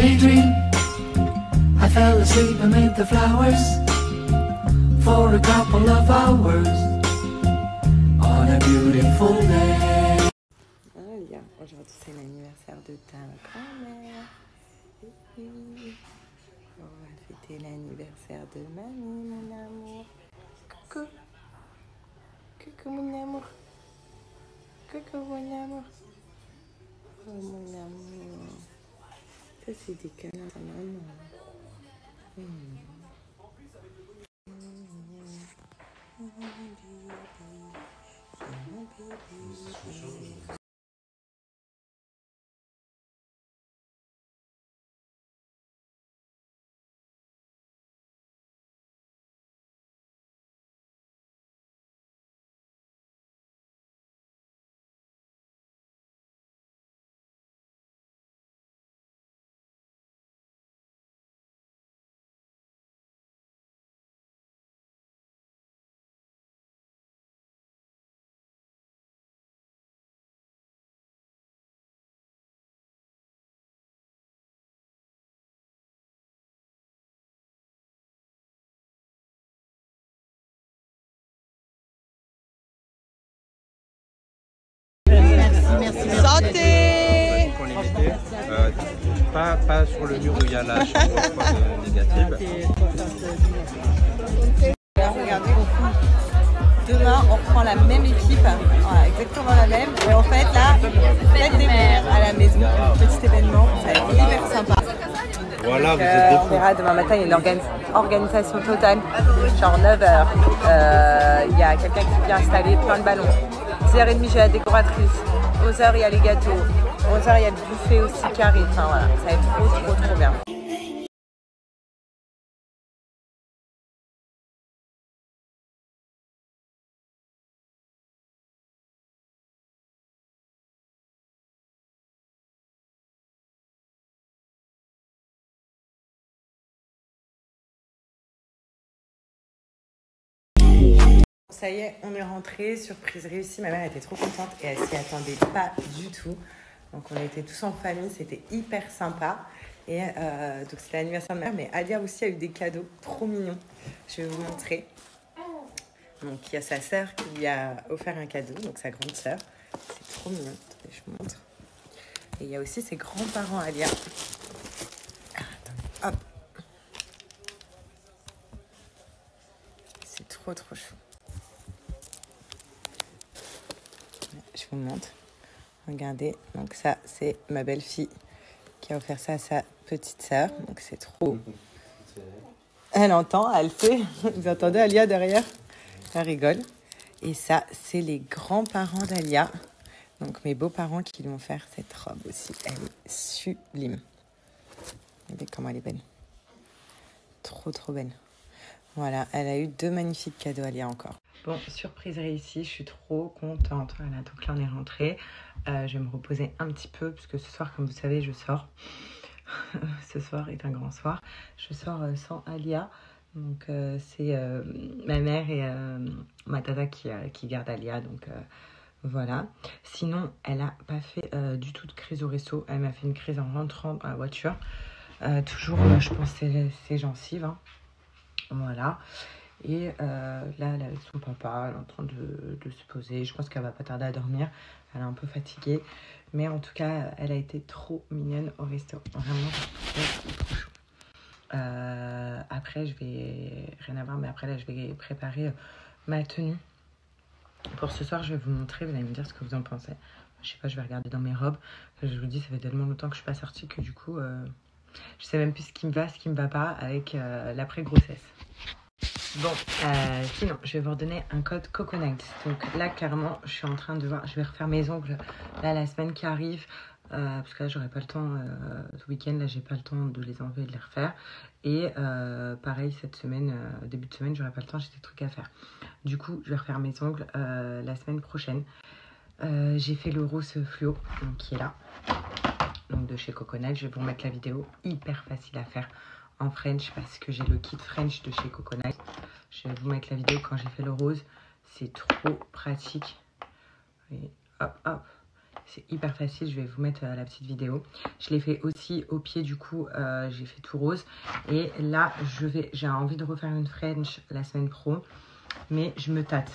daydream. I fell asleep amid the flowers for a couple of hours on a beautiful day. Alia, aujourd'hui c'est l'anniversaire de ta grand-mère. On va fêter l'anniversaire de mamie, mon amour. Coucou. Coucou mon amour. Coucou mon amour. Oh mon amour. Ça c'est des câlins à maman. Santé. Qu'on les mettait, pas sur le mur où il y a la chambre négative. Regardez, demain on reprend la même équipe, voilà, exactement la même, et en fait là, fête des mères à la maison, petit événement, ça va être hyper sympa. Voilà, vous êtes On verra demain matin, il y a une organisation totale, genre 9h, il y a quelqu'un qui vient installer plein de ballons, 10h30 j'ai la décoratrice, 11h il y a les gâteaux, 11h il y a le buffet aussi qui arrive, enfin voilà, ça va être trop bien. Ça y est, on est rentré, surprise réussie, ma mère était trop contente et elle s'y attendait pas du tout. Donc on était tous en famille, c'était hyper sympa. Et donc c'était l'anniversaire de ma mère, mais Alia aussi a eu des cadeaux trop mignons. Je vais vous montrer. Donc il y a sa sœur qui lui a offert un cadeau, donc sa grande sœur. C'est trop mignon, attendez, je vous montre. Et il y a aussi ses grands-parents Alia. Attendez, hop. C'est trop chou. Je vous montre. Regardez, donc ça c'est ma belle-fille qui a offert ça à sa petite sœur. Donc c'est trop. Elle entend, elle fait. Vous entendez Alia derrière? Elle rigole. Et ça c'est les grands-parents d'Alia. Donc mes beaux-parents qui lui ont offert cette robe aussi. Elle est sublime. Regardez comment elle est belle. Trop belle. Voilà, elle a eu 2 magnifiques cadeaux Alia encore. Bon, surprise réussie, je suis trop contente. Voilà, donc là on est rentré. Je vais me reposer un petit peu parce que ce soir, comme vous savez, je sors. Ce soir est un grand soir. Je sors sans Alia. Donc c'est ma mère et ma tata qui gardent Alia. Donc voilà. Sinon, elle n'a pas fait du tout de crise au resto. Elle m'a fait une crise en rentrant dans la voiture. Toujours, je pense, ses gencives. Hein. Voilà. Et là, elle est avec son papa, elle est en train de se poser. Je pense qu'elle va pas tarder à dormir. Elle est un peu fatiguée. Mais en tout cas, elle a été trop mignonne au resto. Vraiment, trop chou. Après, je vais... Rien à voir, mais après, là, je vais préparer ma tenue. Pour ce soir, je vais vous montrer. Vous allez me dire ce que vous en pensez. Je sais pas, je vais regarder dans mes robes. Je vous dis, ça fait tellement longtemps que je suis pas sortie que du coup... je sais même plus ce qui me va, ce qui me va pas avec l'après-grossesse. Bon, sinon, je vais vous redonner un code Coconut. Donc là, clairement, je suis en train de voir, je vais refaire mes ongles là la semaine qui arrive. Parce que là, j'aurai pas le temps, ce week-end, là, j'ai pas le temps de les enlever et de les refaire. Et pareil, cette semaine, début de semaine, j'aurai pas le temps, j'ai des trucs à faire. Du coup, je vais refaire mes ongles la semaine prochaine. J'ai fait le rose fluo, donc, qui est là. Donc de chez Coconut, je vais vous remettre la vidéo, hyper facile à faire en French parce que j'ai le kit French de chez Coconut. Je vais vous mettre la vidéo quand j'ai fait le rose, c'est trop pratique. Et hop hop, C'est hyper facile, je vais vous mettre la petite vidéo. Je l'ai fait aussi au pied, du coup, j'ai fait tout rose. Et là, j'ai envie de refaire une French la semaine pro. Mais je me tâte.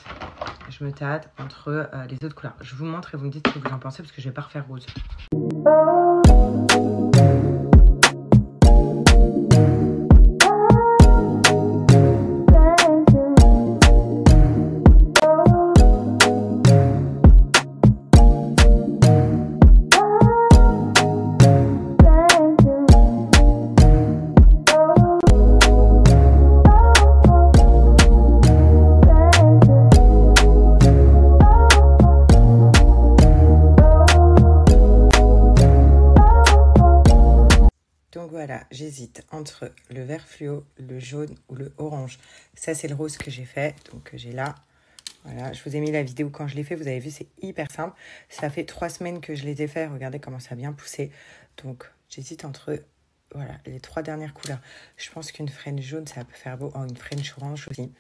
Je me tâte entre les autres couleurs. Je vous montre et vous me dites ce que vous en pensez parce que je vais pas refaire rose. Donc voilà, j'hésite entre le vert fluo, le jaune ou le orange. Ça, c'est le rose que j'ai fait, donc j'ai là. Voilà, je vous ai mis la vidéo quand je l'ai fait. Vous avez vu, c'est hyper simple. Ça fait 3 semaines que je les ai fait. Regardez comment ça a bien poussé. Donc, j'hésite entre voilà, les 3 dernières couleurs. Je pense qu'une French jaune, ça peut faire beau. Oh, une French orange aussi.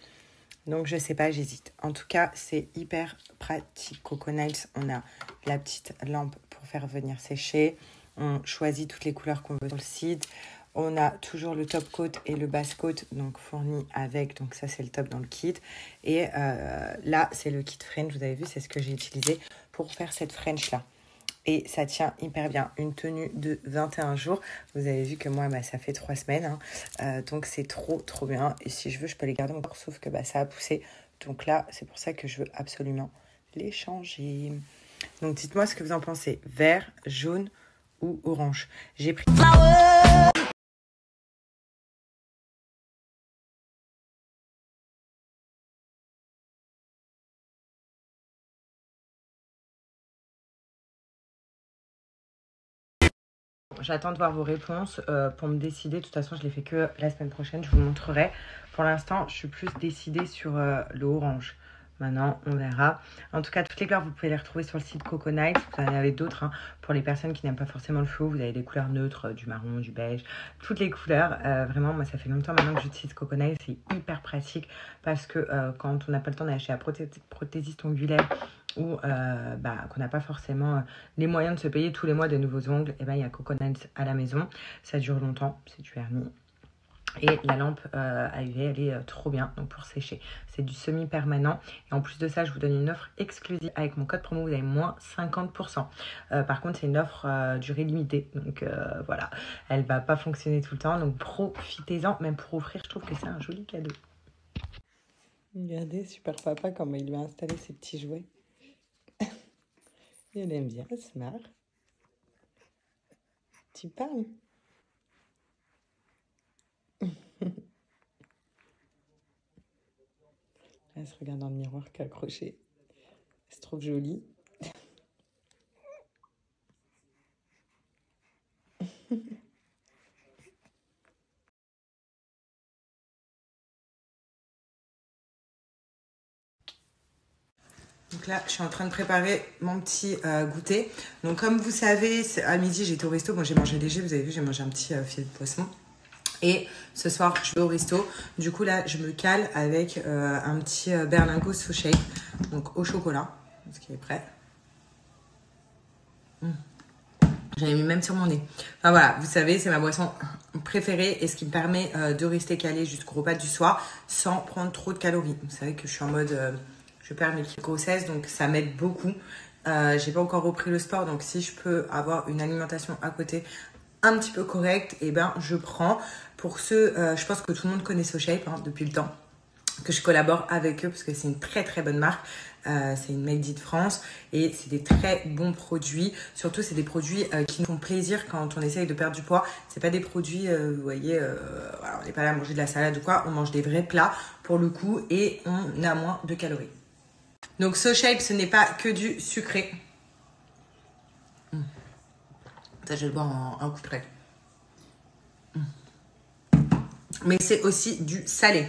Donc, je sais pas, j'hésite. En tout cas, c'est hyper pratique. Coco Nails, on a la petite lampe pour faire venir sécher. On choisit toutes les couleurs qu'on veut sur le site. On a toujours le top coat et le base coat, donc fourni avec. Donc ça, c'est le top dans le kit. Et là, c'est le kit French. Vous avez vu, c'est ce que j'ai utilisé pour faire cette French-là. Et ça tient hyper bien. Une tenue de 21 jours. Vous avez vu que moi, bah, ça fait 3 semaines. Hein. Donc c'est trop, trop bien. Et si je veux, je peux les garder encore. Sauf que bah, ça a poussé. Donc là, c'est pour ça que je veux absolument les changer. Donc dites-moi ce que vous en pensez. Vert, jaune ou orange. J'ai pris... J'attends de voir vos réponses pour me décider. De toute façon, je ne les fais que la semaine prochaine. Je vous montrerai. Pour l'instant, je suis plus décidée sur le orange. Maintenant, on verra. En tout cas, toutes les couleurs, vous pouvez les retrouver sur le site Coco Nails. Vous en avez d'autres. Hein. Pour les personnes qui n'aiment pas forcément le fluo, vous avez des couleurs neutres, du marron, du beige, toutes les couleurs. Vraiment, moi, ça fait longtemps maintenant que j'utilise Coco Nails. C'est hyper pratique parce que quand on n'a pas le temps d'aller à prothésiste ongulaire ou qu'on n'a pas forcément les moyens de se payer tous les mois de nouveaux ongles, et ben il y a Coco Nails à la maison. Ça dure longtemps, c'est du vernis. Et la lampe à UV, elle est trop bien donc pour sécher. C'est du semi-permanent. Et en plus de ça, je vous donne une offre exclusive. Avec mon code promo, vous avez moins 50%. Par contre, c'est une offre durée limitée. Donc voilà, elle ne va pas fonctionner tout le temps. Donc profitez-en, même pour offrir. Je trouve que c'est un joli cadeau. Regardez, super papa, comment il lui a installé ses petits jouets. Il aime bien, elle se marre. Tu parles? Elle se regarde dans le miroir qui est accroché. Elle se trouve jolie. Donc là, je suis en train de préparer mon petit goûter. Donc comme vous savez, à midi, j'étais au resto. Bon, j'ai mangé léger, vous avez vu, j'ai mangé un petit filet de poisson. Et ce soir, je vais au resto. Du coup, là, je me cale avec un petit berlingot So Shape. Donc au chocolat. Ce qui est prêt. J'avais mis même sur mon nez. Enfin voilà, vous savez, c'est ma boisson préférée et ce qui me permet de rester calée jusqu'au repas du soir sans prendre trop de calories. Vous savez que je suis en mode... je perds mes kilos de grossesse, donc ça m'aide beaucoup. J'ai pas encore repris le sport, donc si je peux avoir une alimentation à côté un petit peu correcte, et ben je prends. Pour ceux, je pense que tout le monde connaît So Shape depuis le temps que je collabore avec eux parce que c'est une très très bonne marque. C'est une made in France et c'est des très bons produits. Surtout, c'est des produits qui nous font plaisir quand on essaye de perdre du poids. C'est pas des produits, vous voyez, voilà, on n'est pas là à manger de la salade ou quoi. On mange des vrais plats pour le coup et on a moins de calories. Donc, So Shape, ce n'est pas que du sucré. Ça, je vais le boire en un coup près. Mais c'est aussi du salé.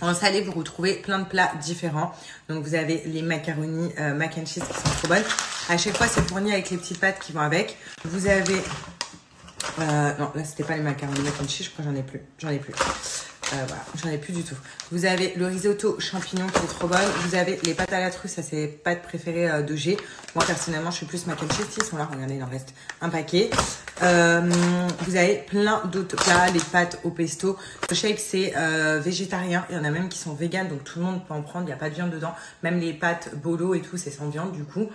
En salé, vous retrouvez plein de plats différents. Donc, vous avez les macaronis mac and cheese qui sont trop bonnes. À chaque fois, c'est fourni avec les petites pâtes qui vont avec. Vous avez... non, là, c'était pas les macaronis mac and cheese. Je crois que j'en ai plus. Voilà, j'en ai plus du tout. Vous avez le risotto champignon qui est trop bonne. Vous avez les pâtes à la truffe, ça c'est les pâtes préférées de G. Moi personnellement, je suis plus mac and cheese. Ils sont là, regardez, il en reste un paquet. Vous avez plein d'autres plats, les pâtes au pesto. Le shape c'est végétarien. Il y en a même qui sont véganes, donc tout le monde peut en prendre. Il n'y a pas de viande dedans. Même les pâtes bolo et tout, c'est sans viande du coup.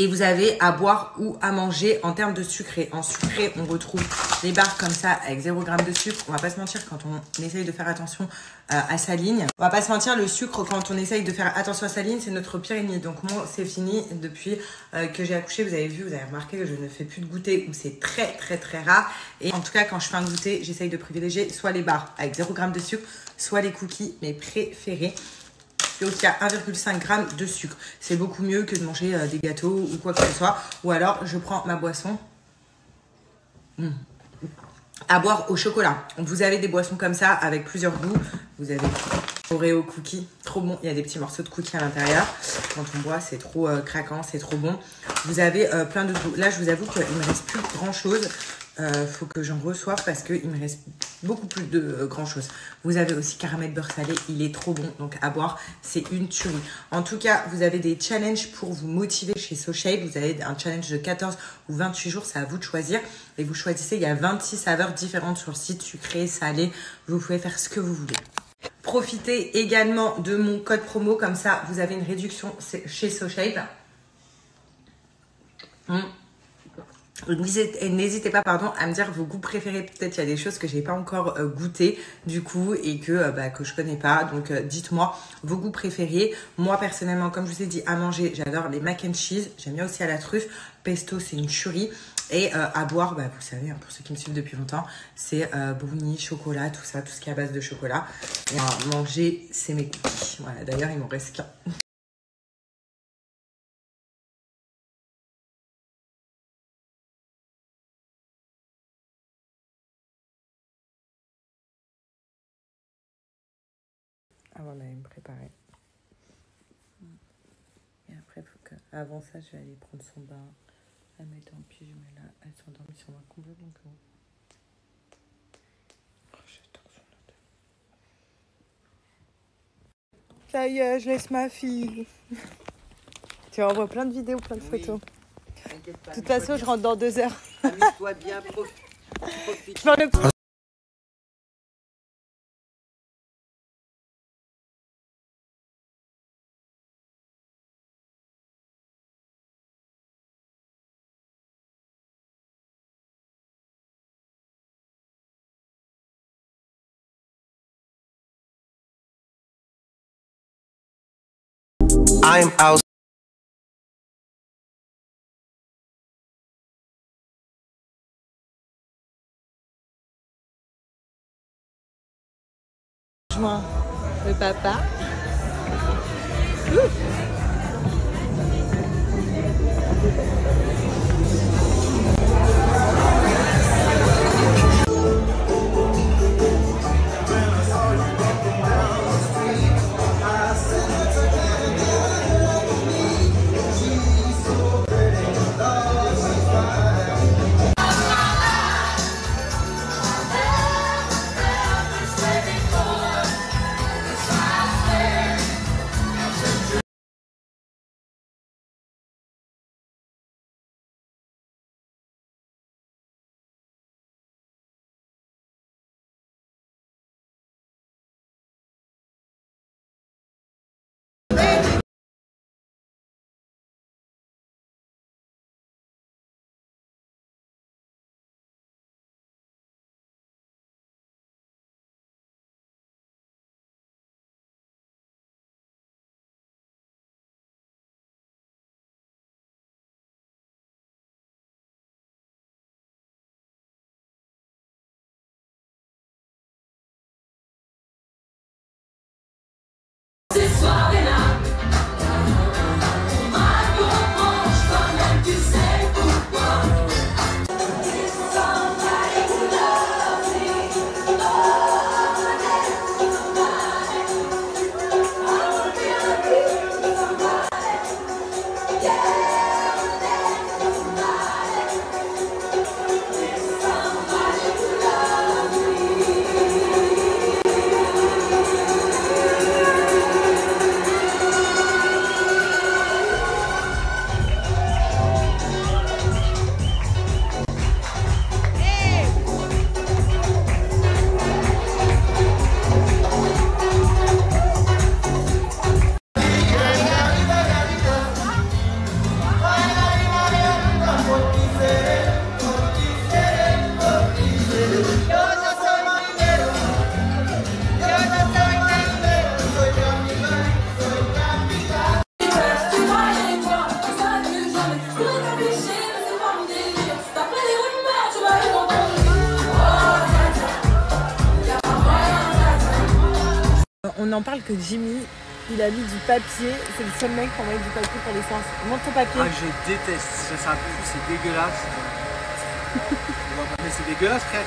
Et vous avez à boire ou à manger en termes de sucré. En sucré, on retrouve des barres comme ça avec 0 g de sucre. On va pas se mentir quand on essaye de faire attention à sa ligne. On va pas se mentir, le sucre, quand on essaye de faire attention à sa ligne, c'est notre pire ennemi. Donc moi, c'est fini depuis que j'ai accouché. Vous avez vu, vous avez remarqué que je ne fais plus de goûter ou c'est très rare. Et en tout cas, quand je fais un goûter, j'essaye de privilégier soit les barres avec 0 g de sucre, soit les cookies, mes préférés. Donc il y a 1,5 g de sucre. C'est beaucoup mieux que de manger des gâteaux ou quoi que ce soit. Ou alors je prends ma boisson à boire au chocolat. Vous avez des boissons comme ça avec plusieurs goûts. Vous avez Oreo cookie, trop bon. Il y a des petits morceaux de cookies à l'intérieur. Quand on boit, c'est trop craquant, c'est trop bon. Vous avez plein de goûts. Là, je vous avoue qu'il ne me reste plus grand chose. Faut que j'en reçoive parce qu'il me reste beaucoup plus de grand chose. Vous avez aussi caramel beurre salé, il est trop bon, donc à boire, c'est une tuerie. En tout cas, vous avez des challenges pour vous motiver chez SoShape. Vous avez un challenge de 14 ou 28 jours, c'est à vous de choisir. Et vous choisissez, il y a 26 saveurs différentes sur le site, sucré, salé. Vous pouvez faire ce que vous voulez. Profitez également de mon code promo, comme ça, vous avez une réduction chez SoShape. N'hésitez pas à me dire vos goûts préférés. Peut-être il y a des choses que j'ai pas encore goûté du coup et que je connais pas. Donc dites-moi vos goûts préférés. Moi personnellement, comme je vous ai dit, à manger, j'adore les mac and cheese. J'aime bien aussi à la truffe. Pesto, c'est une tuerie. Et à boire, vous savez, pour ceux qui me suivent depuis longtemps, c'est brownie, chocolat, tout ça, tout ce qui est à base de chocolat. Et à manger, c'est mes cookies. Voilà, d'ailleurs, il m'en reste qu'un. Avant d'aller me préparer. Et après, faut que... avant ça, je vais aller prendre son bain. La mettre en pyjama là. Elle s'endormit sur ma complètement que... Oh, j'adore son odeur. Ça y est, je laisse ma fille. Tu envoies plein de vidéos, plein de photos. De toute façon, je rentre dans 2 heures. Amuse-toi bien, profite. Je m'en occupe. I'm out. Le papa. on n'en parle que Jimmy. Il a mis du papier. C'est le seul mec qui envoie du papier pour l'essence. Montre ton papier. Ah, je déteste. Ça pue, c'est dégueulasse. Mais c'est dégueulasse, frère.